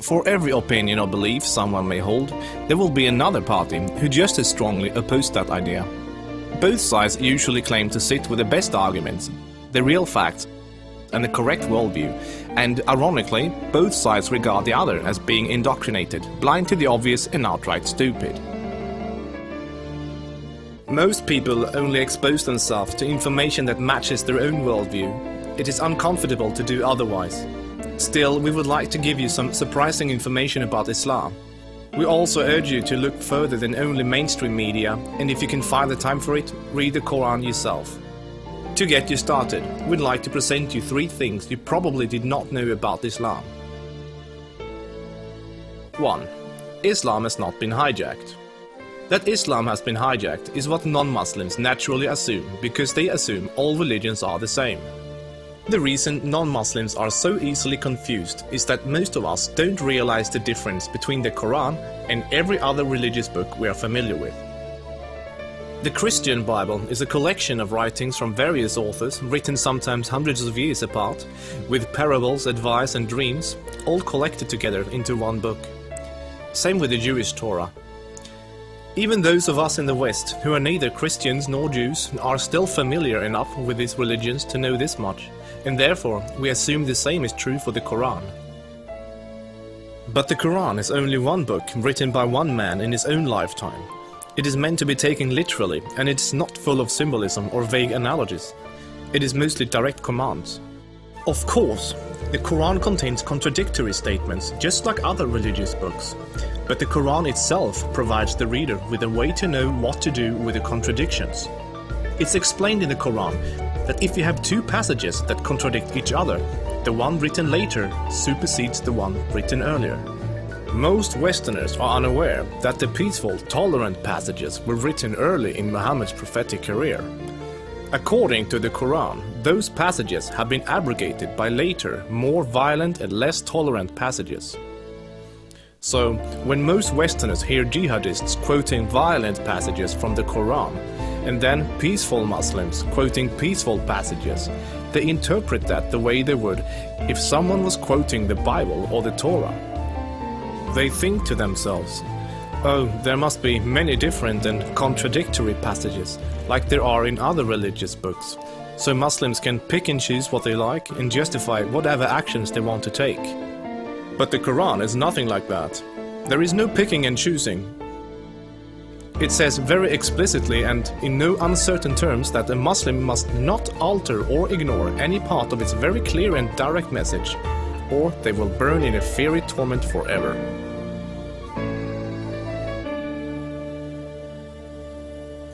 For every opinion or belief someone may hold, there will be another party who just as strongly oppose that idea. Both sides usually claim to sit with the best arguments, the real facts, and the correct worldview, and ironically, both sides regard the other as being indoctrinated, blind to the obvious and outright stupid. Most people only expose themselves to information that matches their own worldview. It is uncomfortable to do otherwise. Still, we would like to give you some surprising information about Islam. We also urge you to look further than only mainstream media, and if you can find the time for it, read the Quran yourself. To get you started, we'd like to present you 3 things you probably did not know about Islam. 1. Islam has not been hijacked. That Islam has been hijacked is what non-Muslims naturally assume, because they assume all religions are the same. The reason non-Muslims are so easily confused is that most of us don't realize the difference between the Quran and every other religious book we are familiar with. The Christian Bible is a collection of writings from various authors, written sometimes hundreds of years apart, with parables, advice and dreams, all collected together into one book. Same with the Jewish Torah. Even those of us in the West, who are neither Christians nor Jews, are still familiar enough with these religions to know this much, and therefore we assume the same is true for the Quran. But the Quran is only one book written by one man in his own lifetime. It is meant to be taken literally, and it is not full of symbolism or vague analogies. It is mostly direct commands. Of course, the Quran contains contradictory statements, just like other religious books. But the Quran itself provides the reader with a way to know what to do with the contradictions. It's explained in the Quran that if you have 2 passages that contradict each other, the one written later supersedes the one written earlier. Most Westerners are unaware that the peaceful, tolerant passages were written early in Muhammad's prophetic career. According to the Quran, those passages have been abrogated by later, more violent and less tolerant passages. So, when most Westerners hear jihadists quoting violent passages from the Quran, and then peaceful Muslims quoting peaceful passages, they interpret that the way they would if someone was quoting the Bible or the Torah. They think to themselves, oh, there must be many different and contradictory passages, like there are in other religious books, so Muslims can pick and choose what they like and justify whatever actions they want to take. But the Quran is nothing like that. There is no picking and choosing. It says very explicitly and in no uncertain terms that a Muslim must not alter or ignore any part of its very clear and direct message, or they will burn in a fiery torment forever.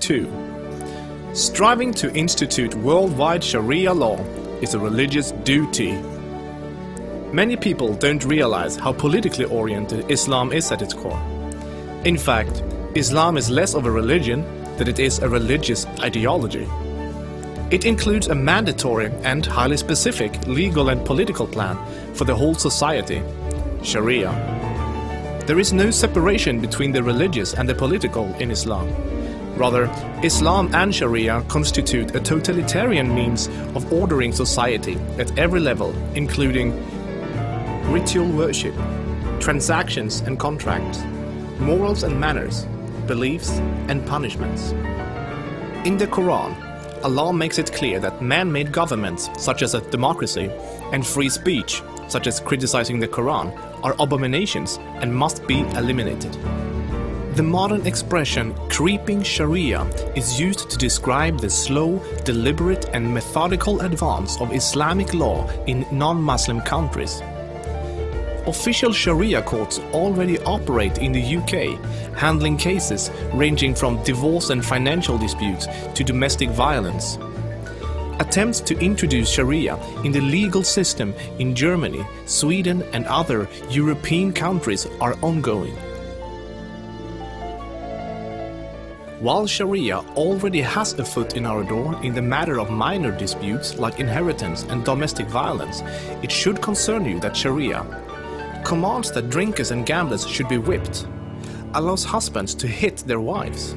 2. Striving to institute worldwide Sharia law is a religious duty. Many people don't realize how politically oriented Islam is at its core. In fact, Islam is less of a religion than it is a religious ideology. It includes a mandatory and highly specific legal and political plan for the whole society, Sharia. There is no separation between the religious and the political in Islam. Rather, Islam and Sharia constitute a totalitarian means of ordering society at every level, including ritual worship, transactions and contracts, morals and manners, beliefs and punishments. In the Quran, Allah makes it clear that man-made governments, such as a democracy, and free speech, such as criticizing the Quran, are abominations and must be eliminated. The modern expression creeping Sharia is used to describe the slow, deliberate and methodical advance of Islamic law in non-Muslim countries. Official Sharia courts already operate in the UK, handling cases ranging from divorce and financial disputes to domestic violence. Attempts to introduce Sharia in the legal system in Germany, Sweden and other European countries are ongoing. While Sharia already has a foot in our door in the matter of minor disputes like inheritance and domestic violence, it should concern you that Sharia commands that drinkers and gamblers should be whipped, allows husbands to hit their wives,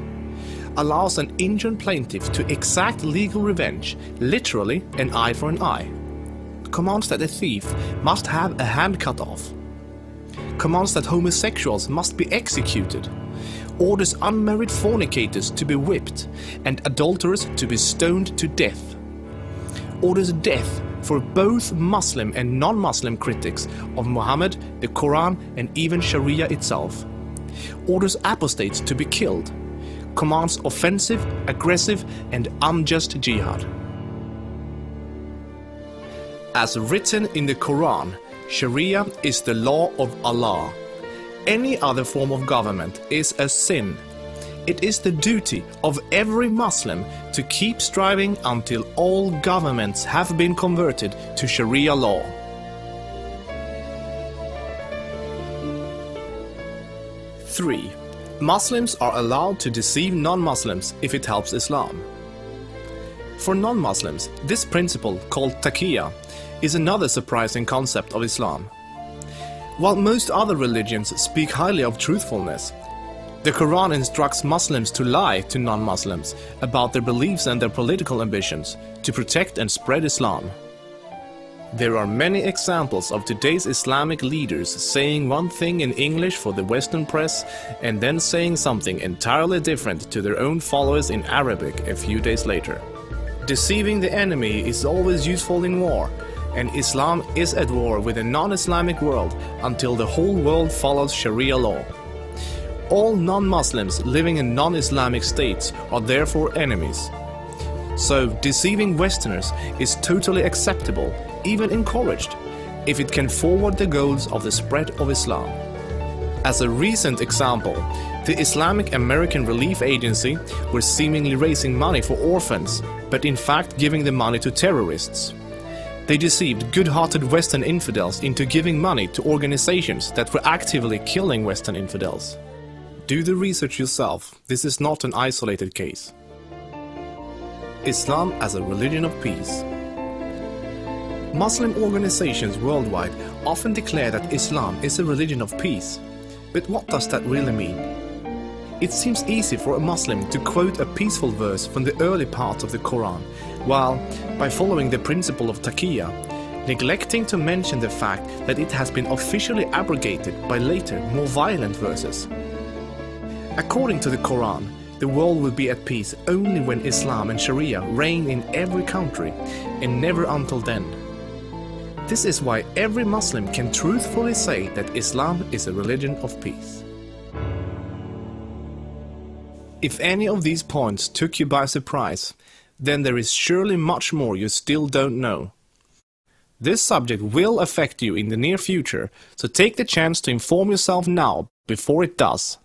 allows an injured plaintiff to exact legal revenge, literally an eye for an eye, commands that a thief must have a hand cut off, commands that homosexuals must be executed, orders unmarried fornicators to be whipped and adulterers to be stoned to death, orders death for both Muslim and non-Muslim critics of Muhammad, the Quran and even Sharia itself, orders apostates to be killed, commands offensive, aggressive and unjust jihad. As written in the Quran, Sharia is the law of Allah. Any other form of government is a sin. It is the duty of every Muslim to keep striving until all governments have been converted to Sharia law. Three, Muslims are allowed to deceive non-Muslims if it helps Islam. For non-Muslims, this principle, called taqiyya, is another surprising concept of Islam. While most other religions speak highly of truthfulness, the Quran instructs Muslims to lie to non-Muslims about their beliefs and their political ambitions to protect and spread Islam. There are many examples of today's Islamic leaders saying one thing in English for the Western press and then saying something entirely different to their own followers in Arabic a few days later. Deceiving the enemy is always useful in war, and Islam is at war with a non-Islamic world until the whole world follows Sharia law. All non-Muslims living in non-Islamic states are therefore enemies. So deceiving Westerners is totally acceptable, even encouraged, if it can forward the goals of the spread of Islam. As a recent example, the Islamic American Relief Agency were seemingly raising money for orphans, but in fact giving the money to terrorists. They deceived good-hearted Western infidels into giving money to organizations that were actively killing Western infidels. Do the research yourself, this is not an isolated case. Islam as a religion of peace. Muslim organizations worldwide often declare that Islam is a religion of peace. But what does that really mean? It seems easy for a Muslim to quote a peaceful verse from the early parts of the Quran, while, by following the principle of taqiyya, neglecting to mention the fact that it has been officially abrogated by later, more violent verses. According to the Quran, the world will be at peace only when Islam and Sharia reign in every country, and never until then. This is why every Muslim can truthfully say that Islam is a religion of peace. If any of these points took you by surprise, then there is surely much more you still don't know. This subject will affect you in the near future, so take the chance to inform yourself now before it does.